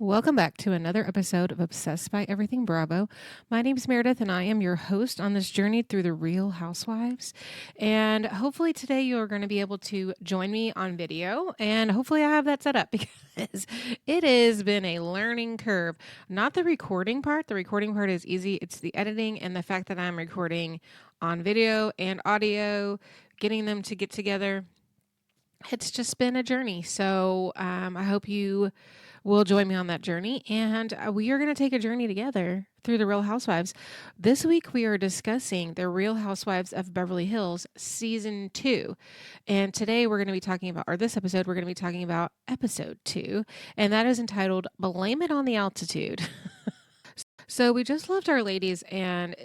Welcome back to another episode of Obsessed by Everything Bravo. My name is Meredith, and I am your host on this journey through the Real Housewives. And hopefully, today you are going to be able to join me on video. And hopefully, I have that set up because it has been a learning curve. Not the recording part, the recording part is easy, it's the editing and the fact that I'm recording on video and audio, getting them to get together. It's just been a journey. So I hope you will join me on that journey. And we are going to take a journey together through the Real Housewives. This week, we are discussing the Real Housewives of Beverly Hills season 2. And today, we're going to be talking about, or this episode, we're going to be talking about episode 2. And that is entitled Blame It on the Altitude. So we just left our ladies, and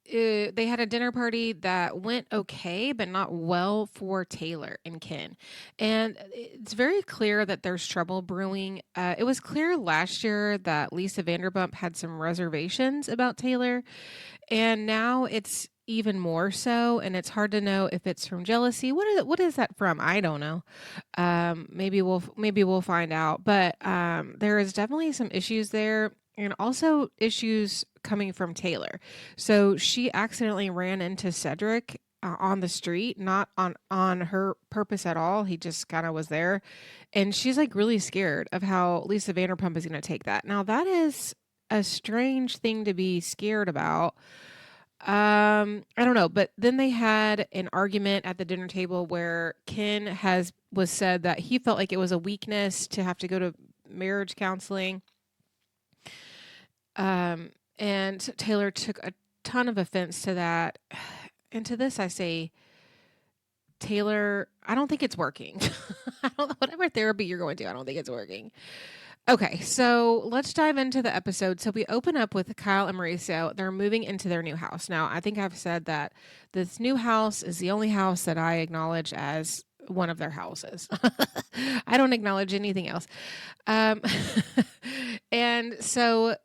they had a dinner party that went okay, but not well for Taylor and Ken. And it's very clear that there's trouble brewing. It was clear last year that Lisa Vanderpump had some reservations about Taylor, and now it's even more so. And it's hard to know if it's from jealousy. What is that from? I don't know. Maybe we'll find out. But there is definitely some issues there. And also issues coming from Taylor. So she accidentally ran into Cedric on the street, not on her purpose at all. He just kind of was there. And she's like really scared of how Lisa Vanderpump is going to take that. Now, that is a strange thing to be scared about. I don't know, but then they had an argument at the dinner table where Ken was said that he felt like it was a weakness to have to go to marriage counseling. And Taylor took a ton of offense to that. And to this, I say, Taylor, I don't think it's working. I don't know, whatever therapy you're going to, I don't think it's working. Okay, so let's dive into the episode. So we open up with Kyle and Mauricio. They're moving into their new house. Now, I think I've said that this new house is the only house that I acknowledge as one of their houses. I don't acknowledge anything else. And so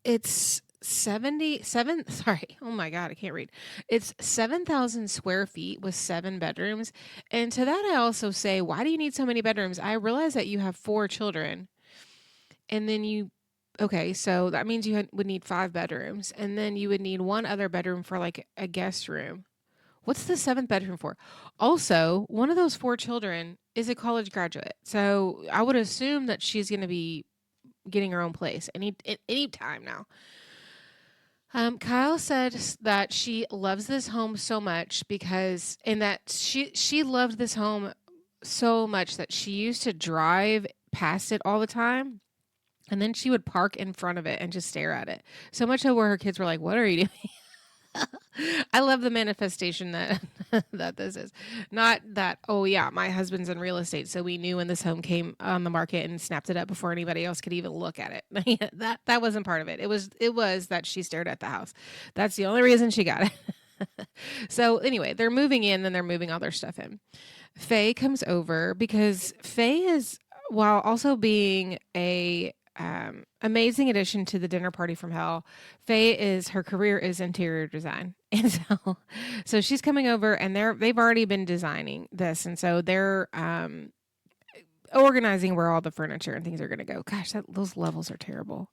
it's 77, sorry, oh my God, I can't read. It's 7,000 square feet with 7 bedrooms. And to that, I also say, why do you need so many bedrooms? I realize that you have 4 children. And then okay, so that means you would need 5 bedrooms. And then you would need one other bedroom for like a guest room. What's the 7th bedroom for? Also, one of those 4 children is a college graduate. So I would assume that she's going to be getting her own place any time now. Kyle said that she loves this home so much and that she loved this home so much that she used to drive past it all the time. And then she would park in front of it and just stare at it. So much so where her kids were like, "What are you doing?" I love the manifestation that that this is. Not that, oh yeah, my husband's in real estate, so we knew when this home came on the market and snapped it up before anybody else could even look at it. that wasn't part of it. It was that she stared at the house. That's the only reason she got it. So anyway, they're moving in and they're moving all their stuff in. Faye comes over because Faye is, while also being a amazing addition to the dinner party from hell. Her career is interior design. And so she's coming over and they've already been designing this. And so they're, organizing where all the furniture and things are going to go. Gosh, those levels are terrible.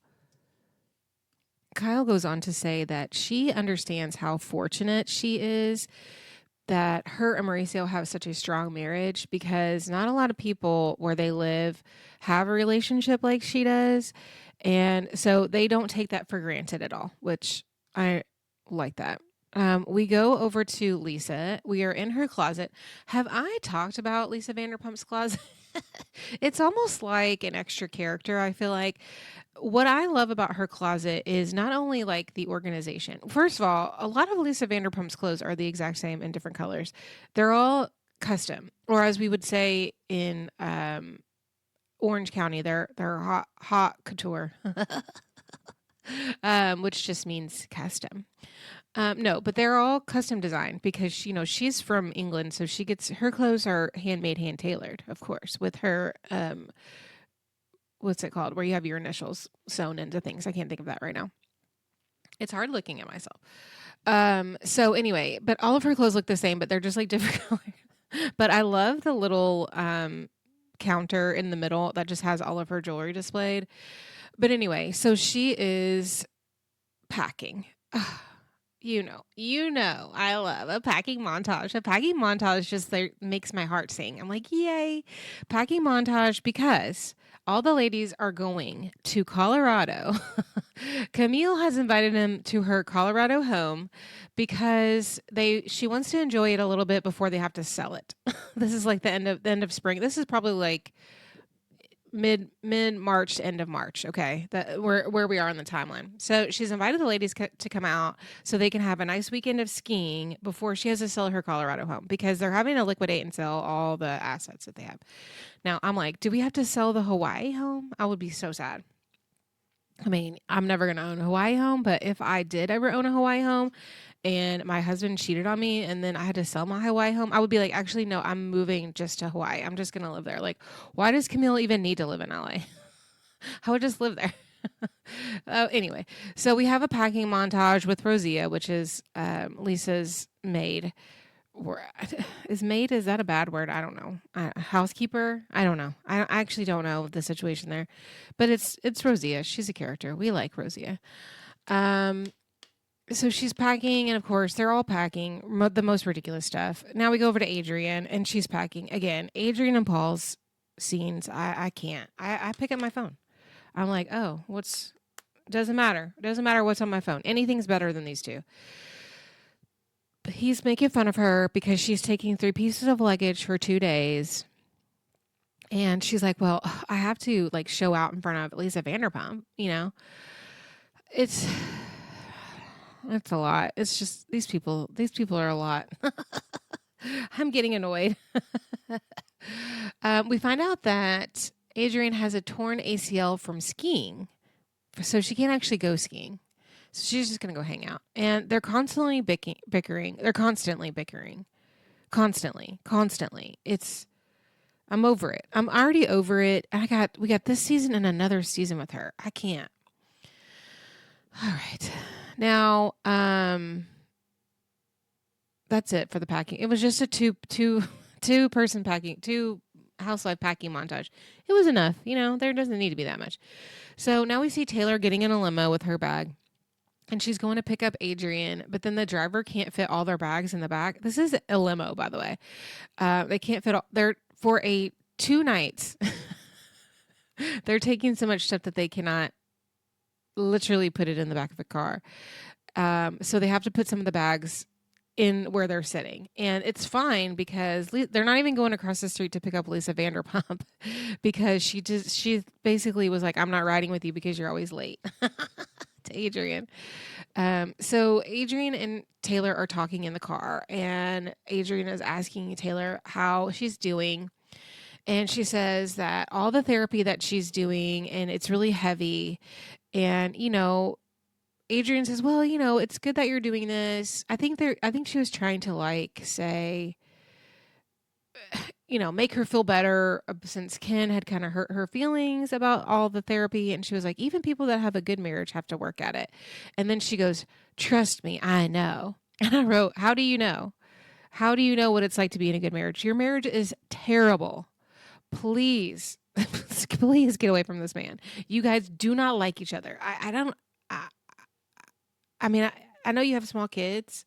Kyle goes on to say that she understands how fortunate she is that her and Mauricio have such a strong marriage because not a lot of people where they live have a relationship like she does. And so they don't take that for granted at all, which I like that. We go over to Lisa. We are in her closet. Have I talked about Lisa Vanderpump's closet? It's almost like an extra character, I feel like. What I love about her closet is not only like the organization. First of all, a lot of Lisa Vanderpump's clothes are the exact same in different colors. They're all custom, or as we would say in Orange County, they're hot couture, which just means custom. No, but they're all custom designed because she's from England, so her clothes are handmade, hand tailored, of course, with her what's it called, where you have your initials sewn into things. I can't think of that right now. It's hard looking at myself. So anyway, but all of her clothes look the same, but they're just like different colors. But I love the little counter in the middle that just has all of her jewelry displayed. But anyway, so she is packing. I love a packing montage. A packing montage just like makes my heart sing. I'm like, yay, packing montage because all the ladies are going to Colorado. Camille has invited him to her Colorado home because she wants to enjoy it a little bit before they have to sell it. This is like the end of spring. This is probably like mid March to end of March. Okay, that where we are on the timeline. So she's invited the ladies to come out so they can have a nice weekend of skiing before she has to sell her Colorado home because they're having to liquidate and sell all the assets that they have. Now I'm like, do we have to sell the Hawaii home? I would be so sad. I mean, I'm never going to own a Hawaii home, but if I did ever own a Hawaii home and my husband cheated on me and then I had to sell my Hawaii home, I would be like, actually, no, I'm moving just to Hawaii. I'm just going to live there. Like, why does Camille even need to live in LA? I would just live there. Anyway, so we have a packing montage with Rosia, which is Lisa's maid. Is that a bad word? I don't know. Housekeeper? I don't know. I actually don't know the situation there, but it's Rosia. She's a character. We like Rosia. So she's packing, and of course they're all packing the most ridiculous stuff. Now we go over to Adrienne, and she's packing again. Adrienne and Paul's scenes. I can't. I pick up my phone. I'm like, oh, doesn't matter. Doesn't matter what's on my phone. Anything's better than these two. He's making fun of her because she's taking 3 pieces of luggage for 2 days. And she's like, well, I have to like show out in front of Lisa Vanderpump, It's a lot. It's just these people are a lot. I'm getting annoyed. We find out that Adrienne has a torn ACL from skiing. So she can't actually go skiing. So she's just going to go hang out. And they're constantly bickering. They're constantly bickering. Constantly. I'm over it. I'm already over it. We got this season and another season with her. I can't. All right. Now, that's it for the packing. It was just a two person packing, 2 housewife packing montage. It was enough. There doesn't need to be that much. So now we see Taylor getting in a limo with her bag. And she's going to pick up Adrienne, but then the driver can't fit all their bags in the back. This is a limo, by the way. They can't fit all. They're for 2 nights. They're taking so much stuff that they cannot literally put it in the back of a car. So they have to put some of the bags in where they're sitting, and it's fine because they're not even going across the street to pick up Lisa Vanderpump because she basically was like, I'm not riding with you because you're always late. To Adrienne. So Adrienne and Taylor are talking in the car, and Adrienne is asking Taylor how she's doing. And she says that all the therapy that she's doing, and it's really heavy. And, Adrienne says, well, it's good that you're doing this. I think she was trying to like say, make her feel better since Ken had kind of hurt her feelings about all the therapy. And she was like, even people that have a good marriage have to work at it. And then she goes, trust me, I know. And I wrote, how do you know? How do you know what it's like to be in a good marriage? Your marriage is terrible. Please, please get away from this man. You guys do not like each other. I mean, I know you have small kids.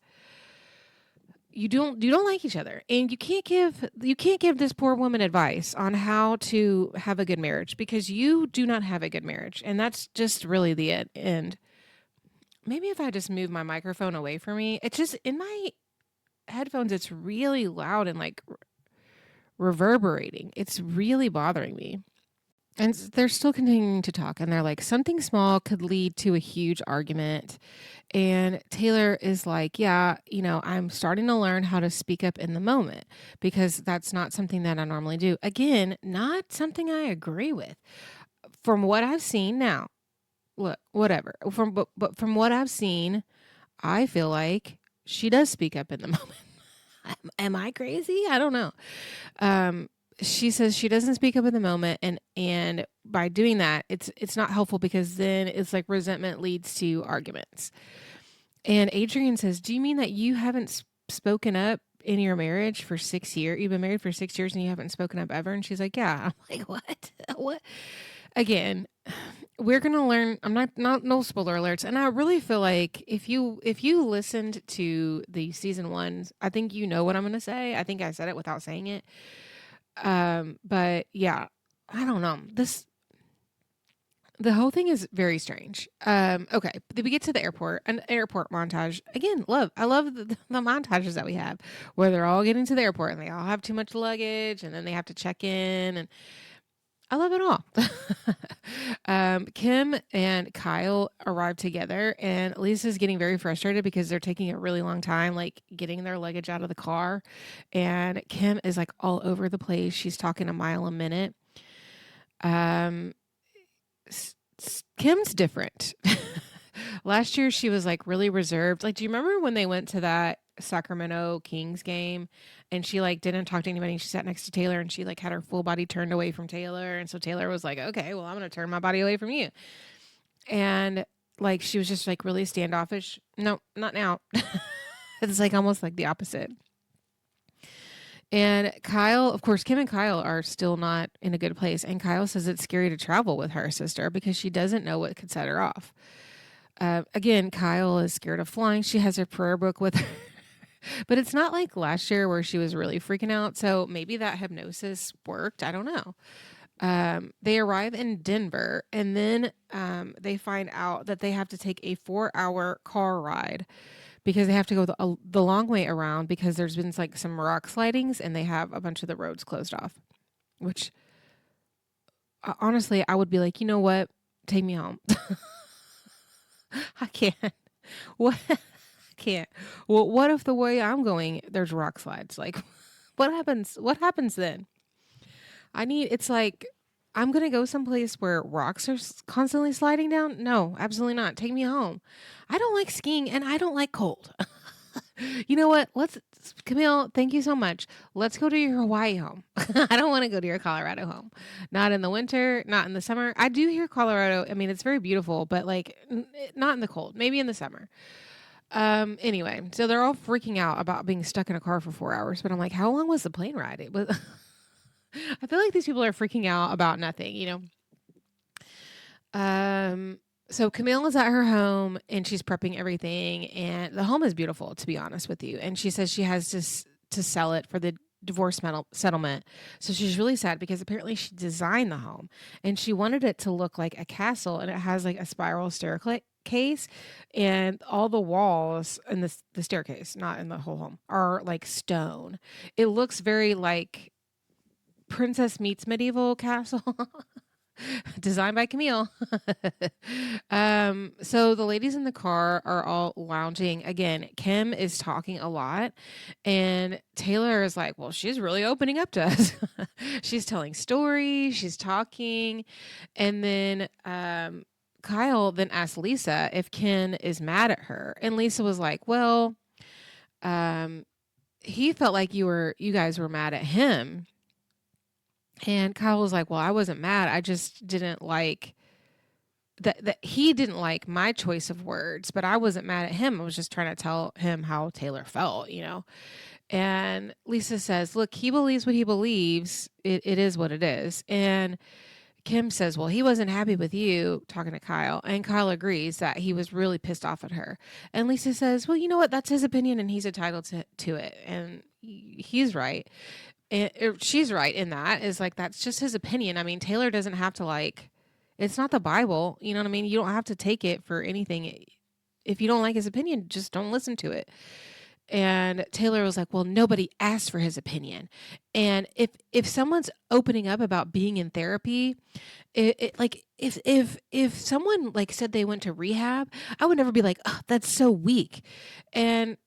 You don't like each other, and you can't give this poor woman advice on how to have a good marriage because you do not have a good marriage, and that's just really the end. Maybe if I just move my microphone away from me, it's just in my headphones. It's really loud and like reverberating. It's really bothering me. And they're still continuing to talk, and they're like, something small could lead to a huge argument. And Taylor is like, yeah, I'm starting to learn how to speak up in the moment because that's not something that I normally do. Again, not something I agree with. From what I've seen now, look, whatever. But from what I've seen, I feel like she does speak up in the moment. Am I crazy? I don't know. She says she doesn't speak up in the moment, and by doing that, it's not helpful because then it's like resentment leads to arguments. And Adrienne says, do you mean that you haven't spoken up in your marriage for 6 years. You've been married for 6 years and you haven't spoken up ever. And she's like, yeah. I'm like, what? What? Again, we're gonna learn. I'm not no spoiler alerts, and I really feel like if you listened to the season ones, I think you know what I'm gonna say. I think I said it without saying it. But yeah, I don't know. The whole thing is very strange. Okay, then we get to the airport, an airport montage. Again, I love the montages that we have where they're all getting to the airport and they all have too much luggage and then they have to check in, and I love it all. Kim and Kyle arrive together, and Lisa's getting very frustrated because they're taking a really long time, like getting their luggage out of the car. And Kim is like all over the place. She's talking a mile a minute. Um, Kim's different. Last year, she was like really reserved. Like, do you remember when they went to that Sacramento Kings game and she like didn't talk to anybody? She sat next to Taylor and she like had her full body turned away from Taylor. And so Taylor was like, okay, well, I'm going to turn my body away from you. And like, she was just like really standoffish. No, not now. It's like almost like the opposite. And Kyle, of course, Kim and Kyle are still not in a good place. And Kyle says it's scary to travel with her sister because she doesn't know what could set her off. Again, Kyle is scared of flying. She has her prayer book with her. But it's not like last year where she was really freaking out. So maybe that hypnosis worked. I don't know. They arrive in Denver and then they find out that they have to take a 4-hour car ride because they have to go the long way around because there's been like some rock slidings and they have a bunch of the roads closed off, which honestly, I would be like, you know what? Take me home. I can't. What? I can't. Well, what if the way I'm going, there's rock slides? Like, what happens? What happens then? It's like, I'm going to go someplace where rocks are constantly sliding down. No, absolutely not. Take me home. I don't like skiing and I don't like cold. You know what? Camille, thank you so much. Let's go to your Hawaii home. I don't want to go to your Colorado home. Not in the winter, not in the summer. I do hear Colorado. I mean, it's very beautiful, but like not in the cold, maybe in the summer. Anyway, so they're all freaking out about being stuck in a car for 4 hours, but I'm like, how long was the plane ride? It was, I feel like these people are freaking out about nothing, you know? So Camille is at her home and she's prepping everything, and the home is beautiful, to be honest with you. And she says she has to sell it for the divorce settlement. So she's really sad because apparently she designed the home and she wanted it to look like a castle, and it has like a spiral staircase, and all the walls in the staircase, not in the whole home, are like stone. It looks very like Princess Meets Medieval Castle. Designed by Camille. So the ladies in the car are all lounging. Again, Kim is talking a lot, and Taylor is like, well, she's really opening up to us. She's telling stories, she's talking. And then Kyle then asked Lisa if Ken is mad at her. And Lisa was like, well, he felt like you guys were mad at him. And Kyle was like, well, I wasn't mad. I just didn't like that he didn't like my choice of words, but I wasn't mad at him. I was just trying to tell him how Taylor felt, you know? And Lisa says, look, he believes what he believes. It is what it is. And Kim says, well, he wasn't happy with you, talking to Kyle. And Kyle agrees that he was really pissed off at her. And Lisa says, well, you know what? That's his opinion and he's entitled to it. And he's right. She's right in that, is like, that's just his opinion. I mean, Taylor doesn't have to like, it's not the Bible. You know what I mean? You don't have to take it for anything. If you don't like his opinion, just don't listen to it. And Taylor was like, well, nobody asked for his opinion. And if someone's opening up about being in therapy, like if someone like said they went to rehab, I would never be like, oh, that's so weak. And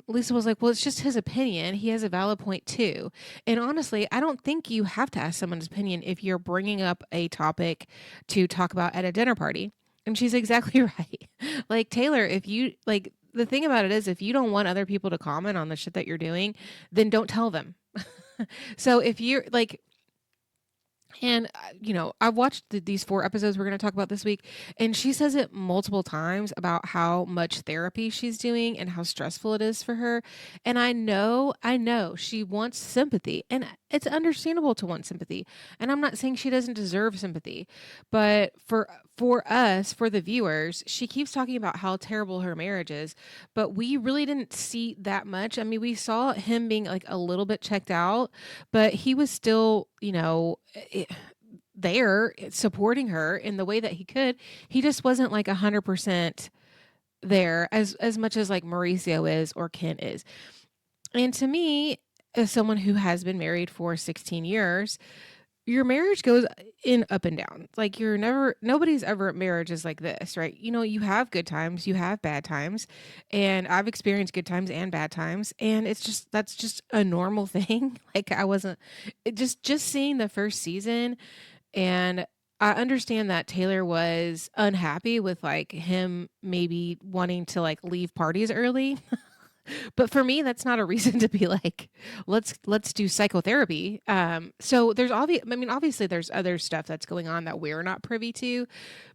Lisa was like, well, it's just his opinion. He has a valid point too. And honestly, I don't think you have to ask someone's opinion if you're bringing up a topic to talk about at a dinner party. And she's exactly right. Like, Taylor, if you like, the thing about it is, if you don't want other people to comment on the shit that you're doing, then don't tell them. So if you're like, And, I've watched these 4 episodes we're going to talk about this week, and she says it multiple times about how much therapy she's doing and how stressful it is for her. And I know she wants sympathy, and it's understandable to want sympathy. And I'm not saying she doesn't deserve sympathy, but for us, for the viewers, she keeps talking about how terrible her marriage is, but we really didn't see that much. I mean, we saw him being like a little bit checked out, but he was still, there supporting her in the way that he could. He just wasn't like 100% there as much as like Mauricio is or Ken is. And to me, as someone who has been married for 16 years, your marriage goes in up and down. Like nobody's ever marriage is like this, right? You have good times, you have bad times, and I've experienced good times and bad times, and that's just a normal thing. Like I wasn't just seeing the first season, and I understand that Taylor was unhappy with like him maybe wanting to like leave parties early. But for me, that's not a reason to be like, let's do psychotherapy. So obviously there's other stuff that's going on that we're not privy to,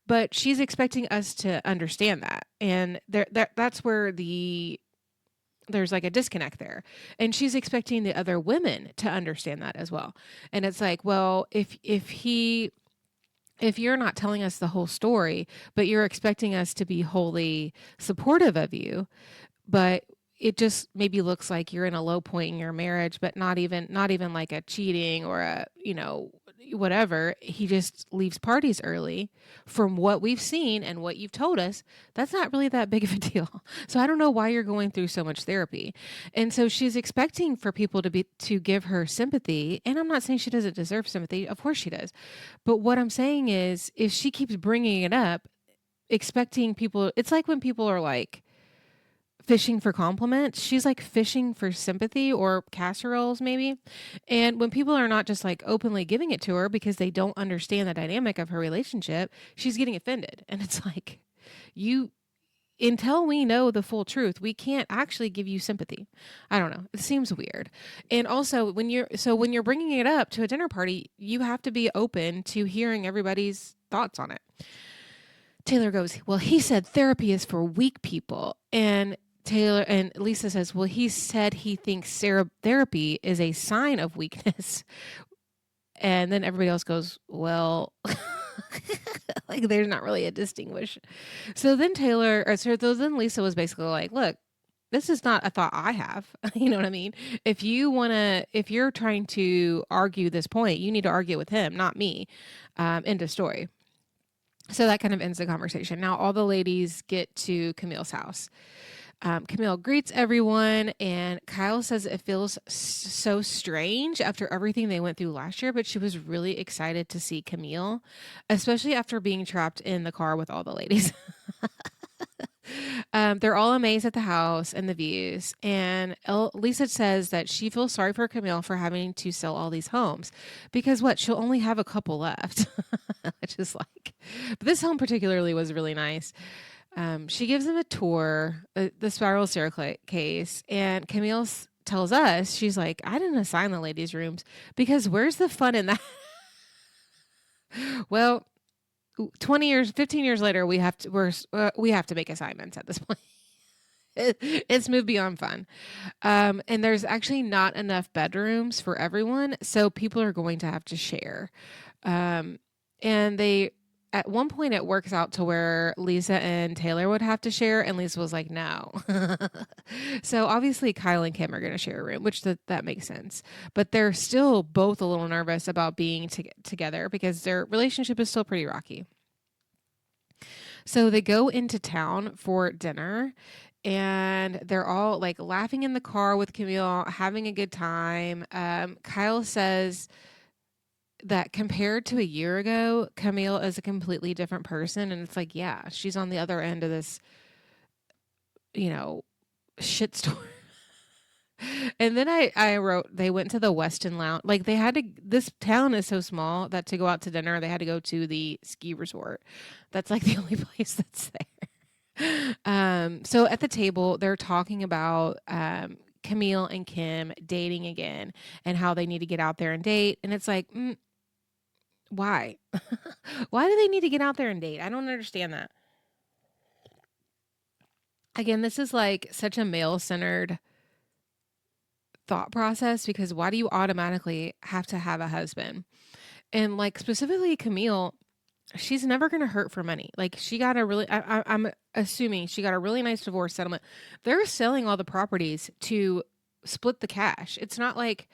but she's expecting us to understand that. And that's where there's like a disconnect there. And she's expecting the other women to understand that as well. And it's like, well, if you're not telling us the whole story, but you're expecting us to be wholly supportive of you, but it just maybe looks like you're in a low point in your marriage, but not even like a cheating or a, whatever. He just leaves parties early from what we've seen and what you've told us. That's not really that big of a deal. So I don't know why you're going through so much therapy. And so she's expecting for people to give her sympathy. And I'm not saying she doesn't deserve sympathy. Of course she does. But what I'm saying is if she keeps bringing it up, expecting people, it's like when people are like, fishing for compliments. She's like fishing for sympathy or casseroles, maybe. And when people are not just like openly giving it to her because they don't understand the dynamic of her relationship, she's getting offended. And it's like, until we know the full truth, we can't actually give you sympathy. I don't know. It seems weird. And also when you're bringing it up to a dinner party, you have to be open to hearing everybody's thoughts on it. Taylor goes, well, he said therapy is for weak people. And Lisa says, well, he said he thinks therapy is a sign of weakness. And then everybody else goes, well, like there's not really a distinguish. So then then Lisa was basically like, look, this is not a thought I have. You know what I mean? If you're trying to argue this point, you need to argue with him, not me. End of story. So that kind of ends the conversation. Now all the ladies get to Camille's house. Camille greets everyone, and Kyle says it feels so strange after everything they went through last year, but she was really excited to see Camille, especially after being trapped in the car with all the ladies. They're all amazed at the house and the views, and Lisa says that she feels sorry for Camille for having to sell all these homes because she'll only have a couple left, which is like, but this home particularly was really nice. She gives him a tour, the spiral staircase, and Camille tells us, she's like, I didn't assign the ladies' rooms because where's the fun in that? Well, 20 years, 15 years later, we have to make assignments at this point. It's moved beyond fun. And there's actually not enough bedrooms for everyone, so people are going to have to share. And at one point it works out to where Lisa and Taylor would have to share, and Lisa was like, no. So obviously Kyle and Kim are going to share a room, which that makes sense. But they're still both a little nervous about being together because their relationship is still pretty rocky. So they go into town for dinner, and they're all like laughing in the car with Camille, having a good time. Kyle says that compared to a year ago, Camille is a completely different person. And it's like, yeah, she's on the other end of this, shitstorm. And then I wrote, they went to the Westin Lounge. Like this town is so small that to go out to dinner, they had to go to the ski resort. That's like the only place that's there. So at the table, they're talking about, Camille and Kim dating again and how they need to get out there and date. And it's like, Why? Why do they need to get out there and date? I don't understand that. Again, this is like such a male centered thought process because why do you automatically have to have a husband? And like specifically Camille, she's never going to hurt for money. Like she got a really, I'm assuming she got a really nice divorce settlement. They're selling all the properties to split the cash. It's not like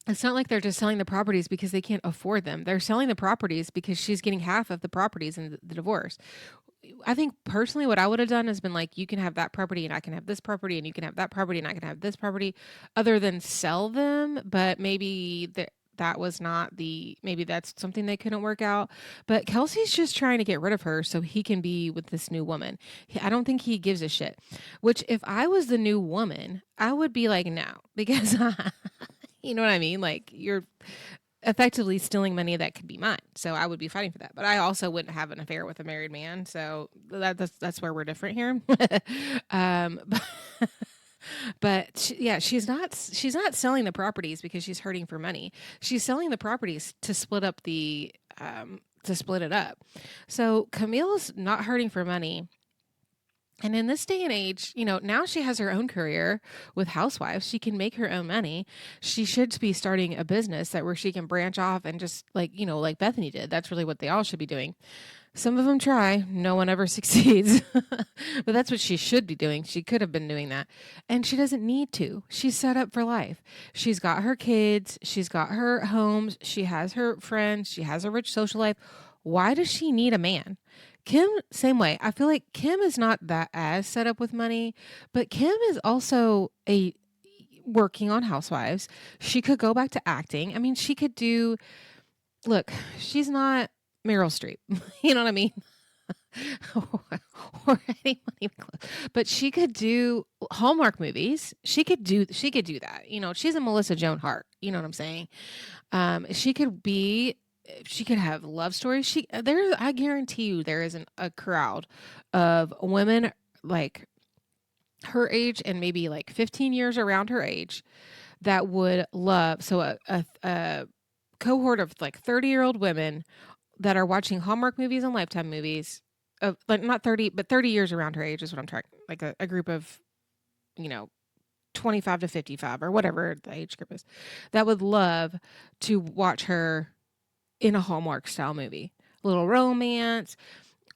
they're just selling the properties because they can't afford them. They're selling the properties because she's getting half of the properties in the divorce. I think personally, what I would have done has been like, you can have that property and I can have this property and you can have that property and I can have this property, other than sell them. But maybe that was not maybe that's something they couldn't work out. But Kelsey's just trying to get rid of her so he can be with this new woman. I don't think he gives a shit. Which, if I was the new woman, I would be like, no, because you know what I mean? Like, you're effectively stealing money that could be mine. So I would be fighting for that. But I also wouldn't have an affair with a married man. So that's where we're different here. But, yeah, she's not selling the properties because she's hurting for money. She's selling the properties to split up to split it up. So Camille's not hurting for money. And in this day and age, now she has her own career with Housewives. She can make her own money. She should be starting a business where she can branch off and just like Bethany did. That's really what they all should be doing. Some of them try. No one ever succeeds. But that's what she should be doing. She could have been doing that. And she doesn't need to. She's set up for life. She's got her kids. She's got her homes. She has her friends. She has a rich social life. Why does she need a man? Kim, same way. I feel like Kim is not that as set up with money, but Kim is also working on Housewives. She could go back to acting. I mean, she could look, she's not Meryl Streep. You know what I mean? or anyone even close. But she could do Hallmark movies. She could do that. She's a Melissa Joan Hart. You know what I'm saying? She could have love stories. I guarantee you there isn't a crowd of women like her age and maybe like 15 years around her age that would love. So a cohort of like 30-year-old women that are watching Hallmark movies and Lifetime movies of like not 30, but 30 years around her age is what I'm trying. Like a group of, 25 to 55 or whatever the age group is, that would love to watch her in a Hallmark style movie, a little romance.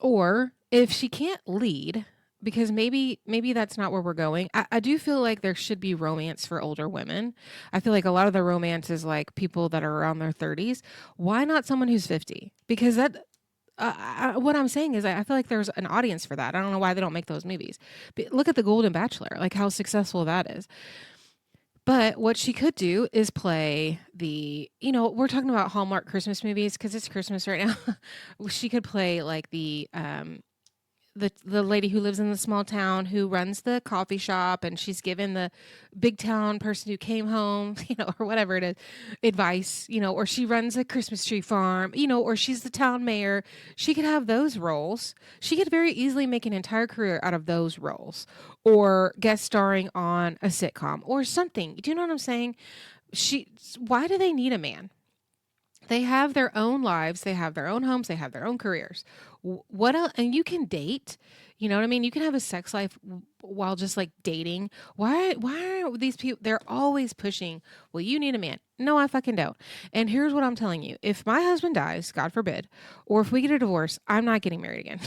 Or if she can't lead, because maybe that's not where we're going. I do feel like there should be romance for older women. I feel like a lot of the romance is like people that are around their 30s. Why not someone who's 50? Because what I'm saying is I feel like there's an audience for that. I don't know why they don't make those movies. But look at The Golden Bachelor, like how successful that is. But what she could do is play we're talking about Hallmark Christmas movies because it's Christmas right now. She could play like the lady who lives in the small town who runs the coffee shop, and she's given the big town person who came home, or whatever it is, advice, or she runs a Christmas tree farm, or she's the town mayor. She could have those roles. She could very easily make an entire career out of those roles, or guest starring on a sitcom or something. Do you know what I'm saying? Why do they need a man? They have their own lives. They have their own homes. They have their own careers. What else? And you can date. You know what I mean? You can have a sex life while just like dating. Why are these people? They're always pushing. Well, you need a man. No, I fucking don't. And here's what I'm telling you: if my husband dies, God forbid, or if we get a divorce, I'm not getting married again.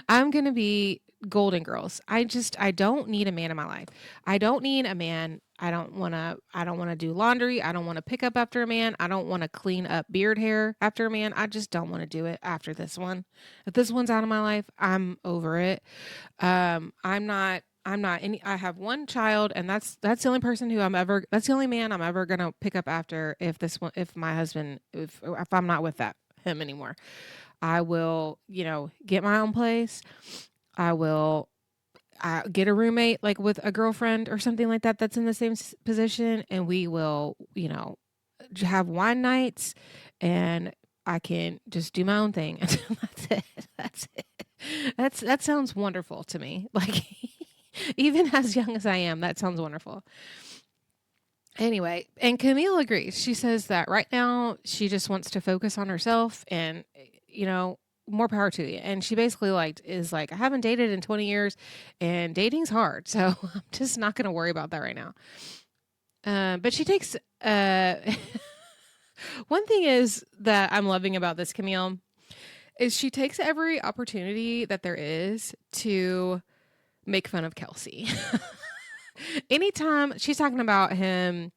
I'm gonna be Golden Girls. I don't need a man in my life. I don't need a man. I don't wanna do laundry. I don't wanna pick up after a man. I don't wanna clean up beard hair after a man. I just don't wanna do it after this one. If this one's out of my life, I'm over it. I'm not any. I have one child, and that's the only person that's the only man I'm ever gonna pick up after if my husband, if I'm not with him anymore. I will, get my own place. I will get a roommate, like with a girlfriend or something like that that's in the same position, and we will, have wine nights, and I can just do my own thing. That's it. That's it. That sounds wonderful to me. Like, even as young as I am, that sounds wonderful. Anyway, and Camille agrees. She says that right now she just wants to focus on herself and, you know, more power to you. And she basically is like, I haven't dated in 20 years and dating's hard. So I'm just not going to worry about that right now. But she takes, one thing is that I'm loving about this Camille is she takes every opportunity that there is to make fun of Kelsey. Anytime she's talking about him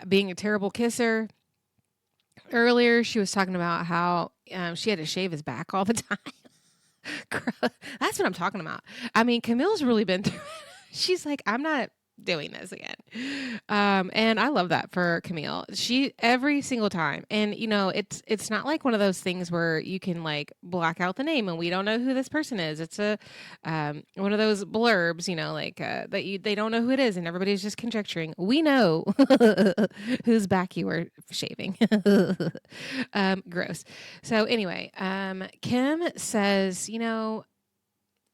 being a terrible kisser. Earlier, she was talking about how she had to shave his back all the time. That's what I'm talking about. I mean, Camille's really been through it. She's like, I'm not doing this again. And I love that for Camille. She every single time. And you know, it's not like one of those things where you can like black out the name and we don't know who this person is. It's a one of those blurbs, you know, like they don't know who it is and everybody's just conjecturing. We know whose back you were shaving. Gross. So anyway, Kim says, you know,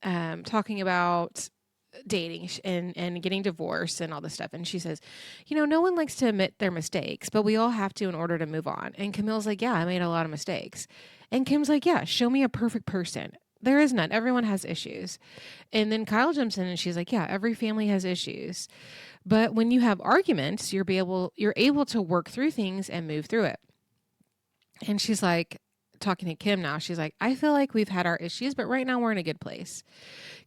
talking about dating and getting divorced and all this stuff. And she says, you know, no one likes to admit their mistakes, but we all have to in order to move on. And Camille's like, yeah, I made a lot of mistakes. And Kim's like, yeah, show me a perfect person. There is none. Everyone has issues. And then Kyle jumps in and she's like, yeah, every family has issues. But when you have arguments, you're able to work through things and move through it. And she's like, talking to Kim now, she's like, I feel like we've had our issues, but right now we're in a good place.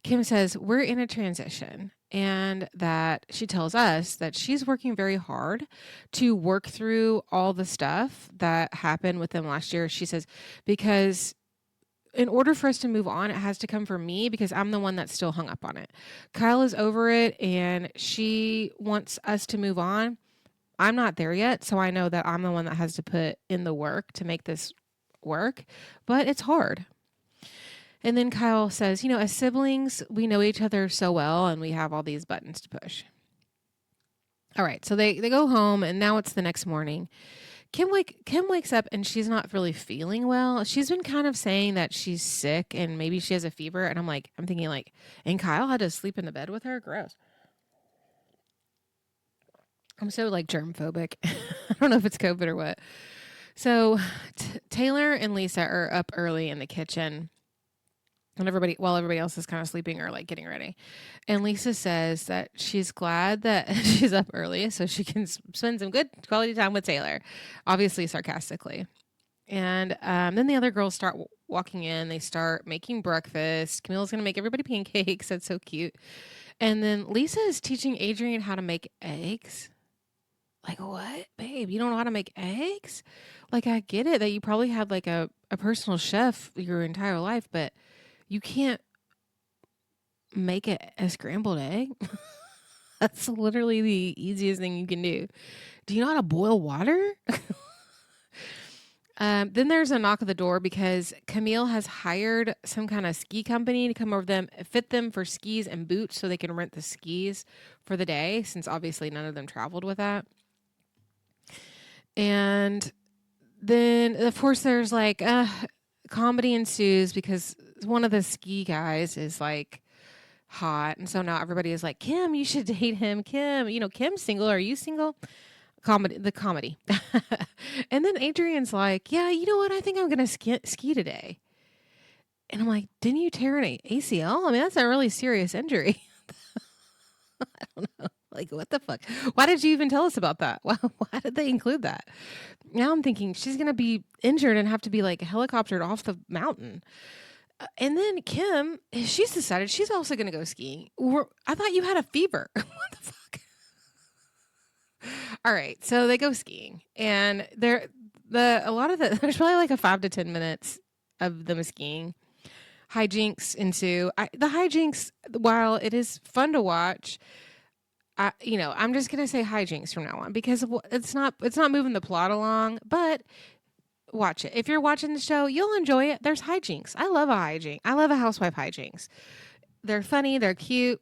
Kim says, we're in a transition, and that she tells us that she's working very hard to work through all the stuff that happened with them last year. She says, because in order for us to move on, it has to come from me because I'm the one that's still hung up on it. Kyle is over it and she wants us to move on. I'm not there yet, so I know that I'm the one that has to put in the work to make this work, but it's hard. And then Kyle says, you know, as siblings, we know each other so well and we have all these buttons to push. All right, so they go home and now it's the next morning. Kim wakes up and she's not really feeling well. She's been kind of saying that she's sick and maybe she has a fever. And I'm thinking like, and Kyle had to sleep in the bed with her? Gross. I'm so like germ phobic. I don't know if it's COVID or what. So Taylor and Lisa are up early in the kitchen and while everybody else is kind of sleeping or like getting ready. And Lisa says that she's glad that she's up early so she can spend some good quality time with Taylor, obviously sarcastically. And then the other girls start walking in. They start making breakfast. Camille's going to make everybody pancakes. That's so cute. And then Lisa is teaching Adrian how to make eggs. Like, what? Babe, you don't know how to make eggs? Like, I get it that you probably had like a personal chef your entire life, but you can't make a scrambled egg. That's literally the easiest thing you can do. Do you know how to boil water? Then there's a knock at the door because Camille has hired some kind of ski company to come over them, fit them for skis and boots so they can rent the skis for the day, since obviously none of them traveled with that. And then, of course, there's like comedy ensues because one of the ski guys is like hot. And so now everybody is like, Kim, you should date him. Kim, you know, Kim's single. Are you single? The comedy. And then Adrian's like, yeah, you know what? I think I'm going to ski today. And I'm like, didn't you tear an ACL? I mean, that's a really serious injury. I don't know. Like, what the fuck? Why did you even tell us about that? Why did they include that? Now I'm thinking she's going to be injured and have to be like helicoptered off the mountain. And then Kim, she's decided she's also going to go skiing. I thought you had a fever. What the fuck? All right. So they go skiing and there's probably like a 5 to 10 minutes of them skiing. Hijinks ensue. The hijinks, while it is fun to watch, I'm just going to say hijinks from now on because it's not moving the plot along, but watch it. If you're watching the show, you'll enjoy it. There's hijinks. I love a hijink. I love a housewife hijinks. They're funny. They're cute.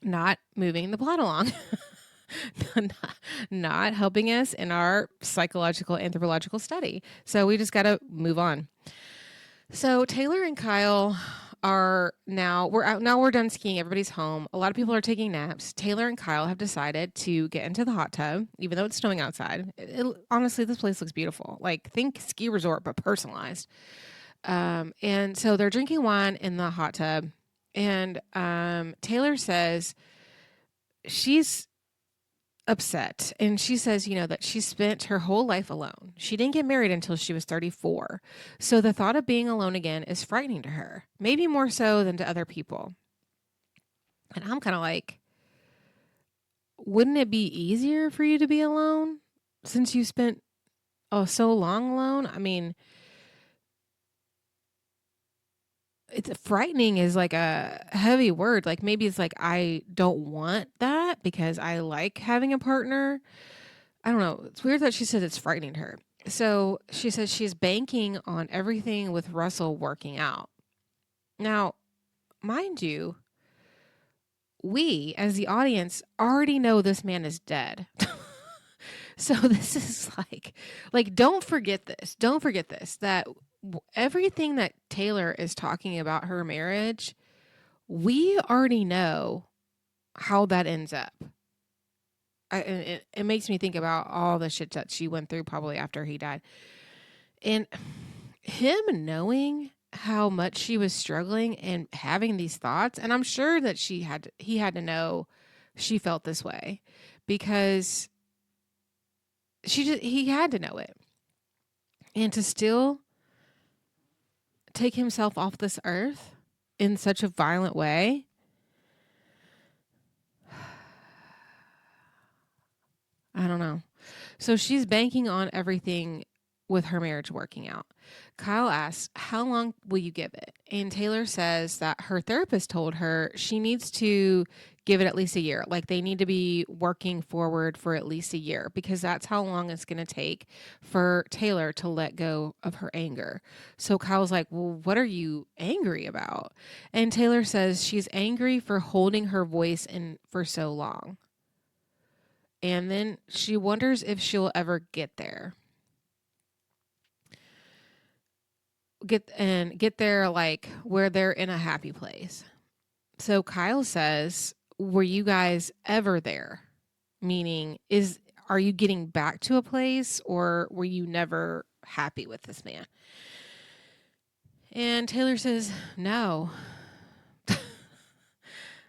Not moving the plot along. not helping us in our psychological anthropological study. So we just got to move on. So Taylor and Kyle are now we're out now we're done skiing. Everybody's home. A lot of people are taking naps. Taylor and Kyle have decided to get into the hot tub, even though it's snowing outside. Honestly, this place looks beautiful. Like think ski resort, but personalized. And so they're drinking wine in the hot tub. And Taylor says she's upset. And she says, that she spent her whole life alone. She didn't get married until she was 34. So the thought of being alone again is frightening to her, maybe more so than to other people. And I'm kind of like, wouldn't it be easier for you to be alone since you spent so long alone? I mean, it's frightening is like a heavy word. Like maybe it's like, I don't want that because I like having a partner. I don't know. It's weird that she said it's frightening to her. So she says she's banking on everything with Russell working out. Now, mind you, we as the audience already know this man is dead. So this is like, don't forget this. Don't forget this, that everything that Taylor is talking about her marriage, we already know how that ends up. It makes me think about all the shit that she went through probably after he died. And him knowing how much she was struggling and having these thoughts, and I'm sure that he had to know she felt this way because he had to know it. And to still take himself off this earth in such a violent way, I don't know. So she's banking on everything with her marriage working out. Kyle asks, how long will you give it? And Taylor says that her therapist told her she needs to give it at least a year. Like they need to be working forward for at least a year because that's how long it's going to take for Taylor to let go of her anger. So Kyle's like, well, what are you angry about? And Taylor says she's angry for holding her voice in for so long. And then she wonders if she'll ever get there. Get there like where they're in a happy place. So Kyle says, were you guys ever there? Meaning, are you getting back to a place or were you never happy with this man? And Taylor says, no.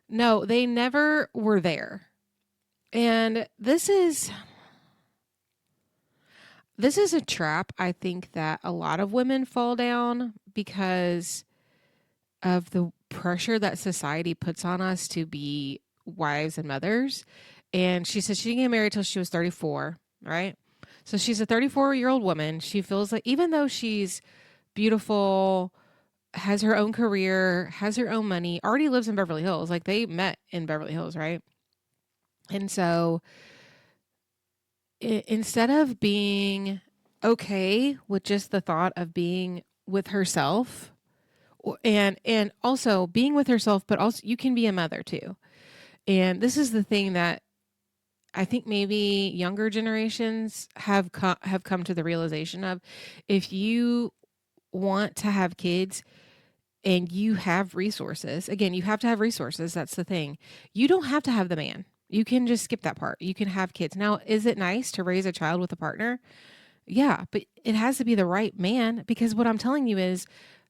No, they never were there. And this is a trap I think that a lot of women fall down because of the pressure that society puts on us to be wives and mothers. And she said she didn't get married till she was 34, right? So she's a 34-year-old woman. She feels like even though she's beautiful, has her own career, has her own money, already lives in Beverly Hills. Like they met in Beverly Hills, right? And so instead of being okay with just the thought of being with herself and also being with herself, but also you can be a mother too. And this is the thing that I think maybe younger generations have come to the realization of. If you want to have kids and you have resources, again, you have to have resources. That's the thing. You don't have to have the man. You can just skip that part. You can have kids. Now, is it nice to raise a child with a partner? Yeah, but it has to be the right man because what I'm telling you is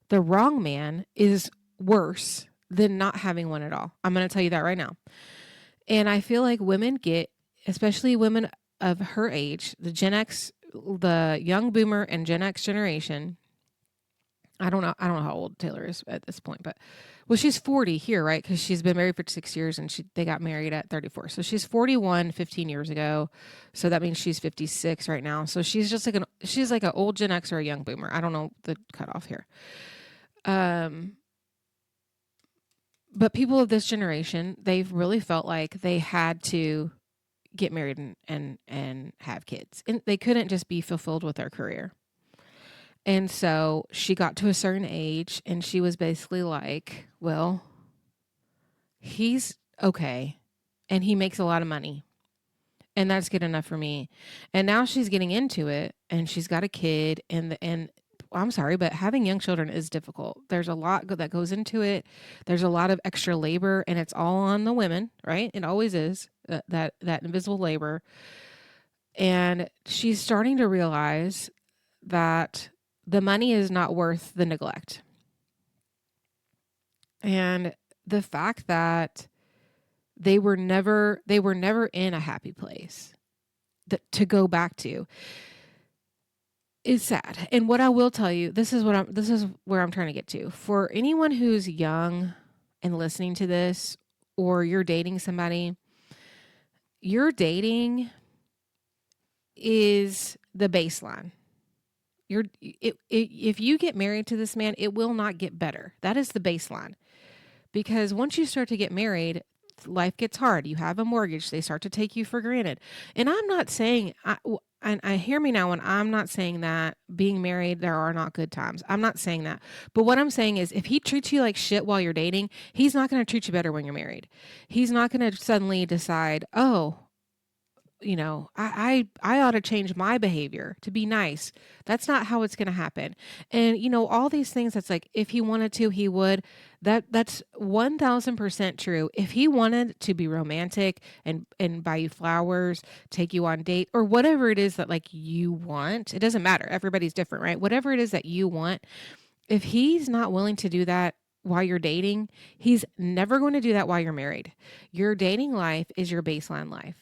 the wrong man is worse than not having one at all. I'm going to tell you that right now. And I feel like women especially women of her age, the Gen X, the young boomer and Gen X generation. I don't know how old Taylor is at this point, but she's 40 here, right? Because she's been married for 6 years and they got married at 34. So she's 41 15 years ago. So that means she's 56 right now. So she's just she's like an old Gen X or a young boomer. I don't know the cutoff here. But people of this generation, they've really felt like they had to get married and have kids. And they couldn't just be fulfilled with their career. And so she got to a certain age and she was basically like, well, he's okay and he makes a lot of money and that's good enough for me. And now she's getting into it and she's got a kid and I'm sorry, but having young children is difficult. There's a lot that goes into it. There's a lot of extra labor, and it's all on the women, right? It always is that invisible labor. And she's starting to realize that the money is not worth the neglect. And the fact that they were never in a happy place to go back to is sad. And what I will tell you, this is where I'm trying to get to. For anyone who's young and listening to this, or you're dating somebody, your dating is the baseline. If you get married to this man, it will not get better. That is the baseline. Because once you start to get married, life gets hard. You have a mortgage. They start to take you for granted. And I'm not saying, I hear me now, and I'm not saying that being married, there are not good times. I'm not saying that. But what I'm saying is, if he treats you like shit while you're dating, he's not going to treat you better when you're married. He's not going to suddenly decide, oh, I ought to change my behavior to be nice. That's not how it's going to happen. And, all these things, that's like, if he wanted to, he would. That's 1000% true. If he wanted to be romantic and buy you flowers, take you on date, or whatever it is that like you want, it doesn't matter. Everybody's different, right? Whatever it is that you want, if he's not willing to do that while you're dating, he's never going to do that while you're married. Your dating life is your baseline life.